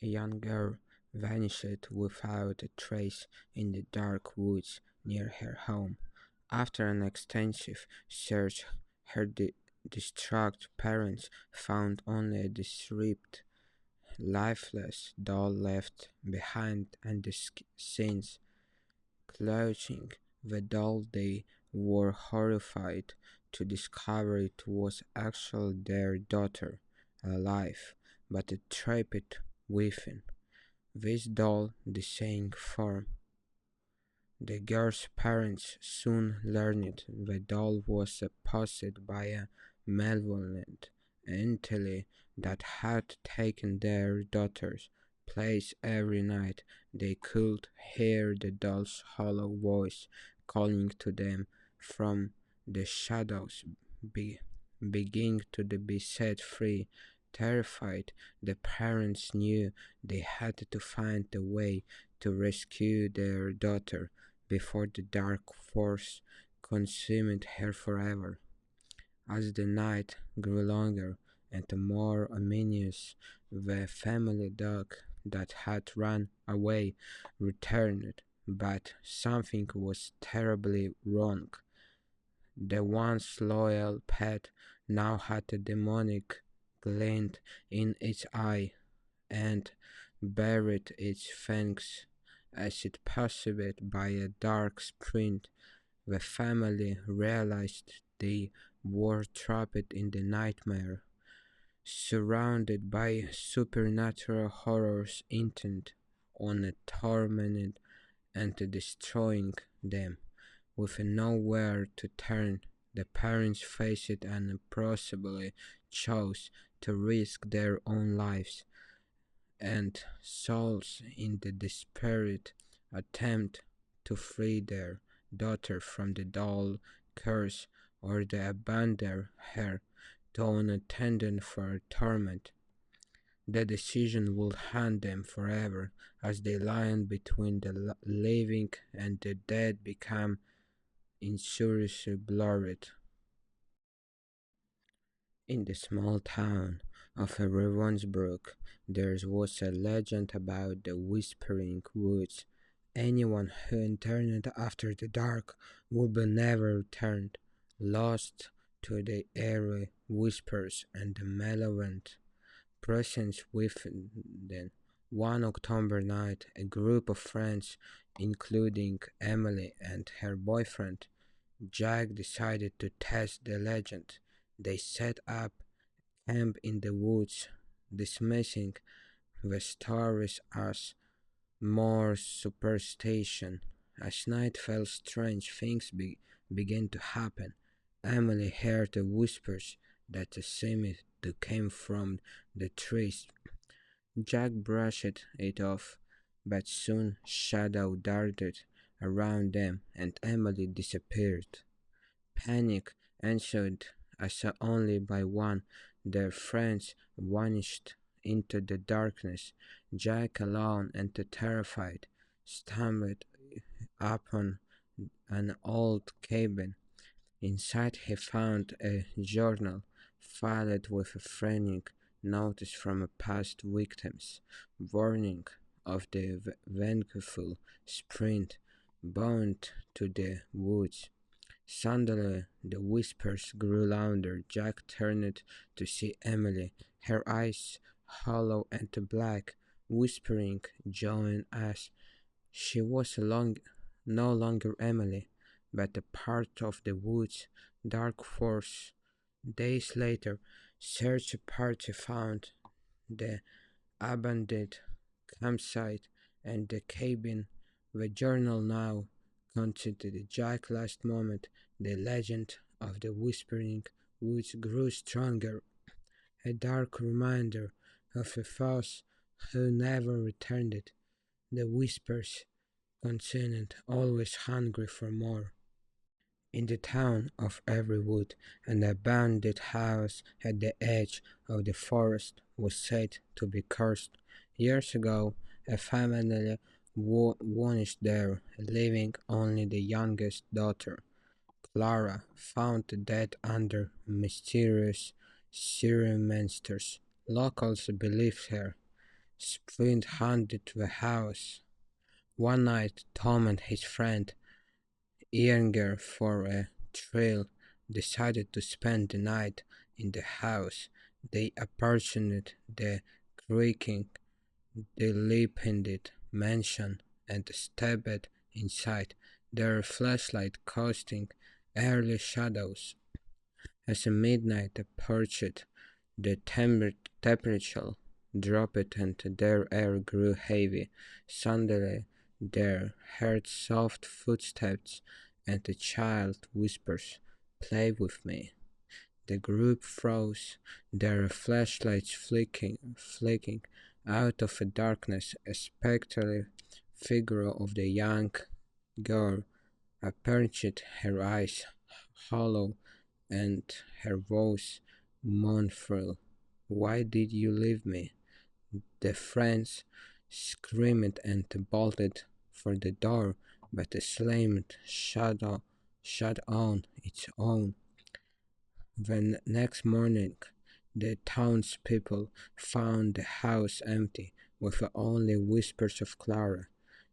A young girl vanished without a trace in the dark woods near her home. After an extensive search, her distraught parents found only a disrepute lifeless doll left behind, and the scenes clutching the doll they were horrified to discover it was actually their daughter, alive, but trapped within. This doll, the same form. The girl's parents soon learned the doll was possessed by a malevolent entity that had taken their daughter's place every night. They could hear the doll's hollow voice calling to them from the shadows, be, begging to be set free. Terrified, the parents knew they had to find a way to rescue their daughter before the dark force consumed her forever. As the night grew longer and more ominous, the family dog that had run away returned, but something was terribly wrong. The once loyal pet now had a demonic glint in its eye and buried its fangs as it passed by a dark sprint. The family realized they were trapped in the nightmare, surrounded by supernatural horrors intent on tormenting and destroying them. With nowhere to turn, the parents faced and impossibly chose to risk their own lives and souls in the desperate attempt to free their daughter from the dull curse or to abandon her to unattended for torment. The decision would haunt them forever as the line between the living and the dead became insuriously blurred. In the small town of Ravensbrück, there was a legend about the Whispering Woods. Anyone who entered after the dark would be never returned, lost to the eerie whispers and the malevolent presence within them. One October night, a group of friends, including Emily and her boyfriend, Jack, decided to test the legend. They set up camp in the woods, dismissing the stories as more superstition. As night fell, strange things began to happen. Emily heard the whispers that seemed to come from the trees. Jack brushed it off, but soon shadow darted around them and Emily disappeared. Panic ensued as only by one their friends vanished into the darkness. Jack, alone and terrified, stumbled upon an old cabin. Inside he found a journal filled with frantic notice from past victims, warning of the vengeful sprint bound to the woods. Suddenly the whispers grew louder. Jack turned to see Emily, her eyes hollow and black, whispering, join us. She was no longer Emily, but a part of the wood's dark force. Days later, search party found the abandoned campsite and the cabin. The journal now considered Jack's last moment. The legend of the Whispering Woods grew stronger, a dark reminder of a foe who never returned. The whispers continued, always hungry for more. In the town of Everwood, an abandoned house at the edge of the forest was said to be cursed. Years ago, a family vanished there, leaving only the youngest daughter, Clara, found dead under mysterious ceremonies. Locals believed her sprint-handed to the house. One night, Tom and his friend, eager for a thrill, decided to spend the night in the house. They approached the creaking, dilapidated mansion and stepped inside, their flashlight casting early shadows. As midnight approached, the temperature dropped and their air grew heavy. Suddenly they heard soft footsteps and a child whispers, "Play with me." The group froze, their flashlights flicking out of the darkness. A spectral figure of the young girl appeared, her eyes hollow and her voice mournful. "Why did you leave me?" The friends screamed and bolted for the door, but the slammed shut on its own. The next morning, the townspeople found the house empty, with only whispers of Clara,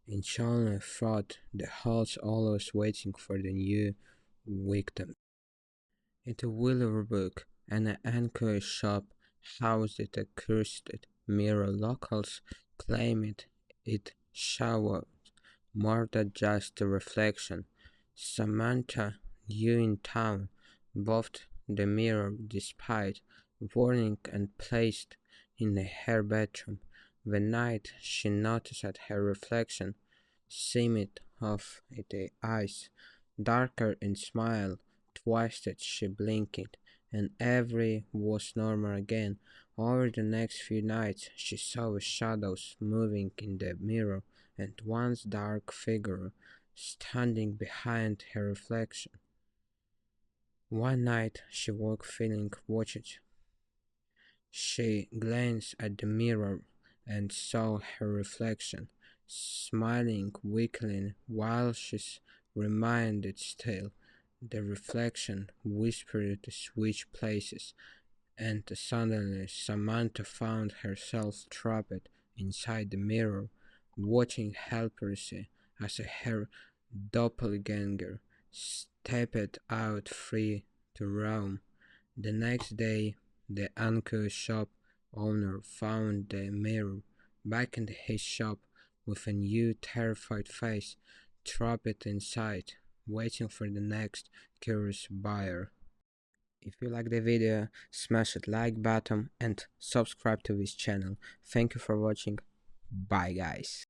and Charlotte thought the house always waiting for the new victim. In the Willowbrook, an anchor shop housed a cursed mirror. Locals claimed it showed more than just a reflection. Samantha, new in town, bought the mirror despite warning and placed in her bedroom. The night she noticed her reflection seemed of the eyes, darker and smile twisted she blinked, and every was normal again. Over the next few nights she saw shadows moving in the mirror and one's dark figure standing behind her reflection. One night she woke feeling watched. She glanced at the mirror and saw her reflection, smiling weakly while she remained still. The reflection whispered to switch places, and suddenly Samantha found herself trapped inside the mirror, watching helplessly as her doppelganger stepped out free to roam. The next day, the anchor shop owner found the mirror back in his shop with a new terrified face, trapped inside, waiting for the next curious buyer. If you like the video, smash that like button and subscribe to this channel. Thank you for watching. Bye guys.